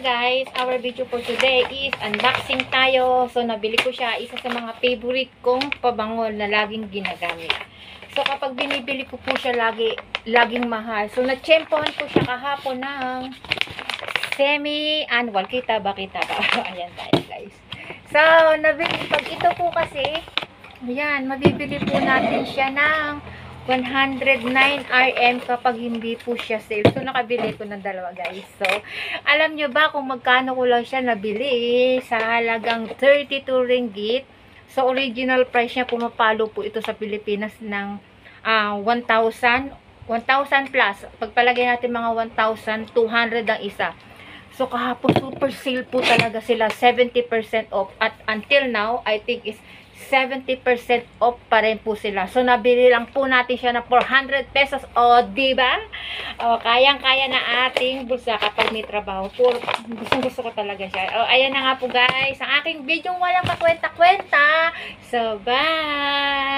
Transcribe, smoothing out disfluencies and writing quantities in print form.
guys, our video for today is unboxing tayo. So nabili ko siya, isa sa mga favorite kong pabango na laging ginagamit. So kapag binibili ko po siya laging mahal. So natsyempohan ko siya kahapon ng semi-annual. Kita ba? Ayan tayo guys. So pag ito po kasi, ayan, mabibili po natin siya ng 109 RM kapag hindi po siya sale. So, nakabili ko ng dalawa, guys. So, alam nyo ba kung magkano ko lang siya nabili? Sa halagang 32 ringgit. So, original price niya, pumapalo po ito sa Pilipinas ng 1,000 plus. Pagpalagay natin mga 1,200 ang isa. So, kahapon super sale po talaga sila. 70% off. At until now, I think is 70% off pa rin po sila. So, nabili lang po natin siya ng 400 pesos. O, diba? O, kayang-kaya na ating bulsa kapag may trabaho. Gusto ko talaga siya. O, ayan na nga po guys. Ang aking video walang kakwenta-kwenta. So, bye!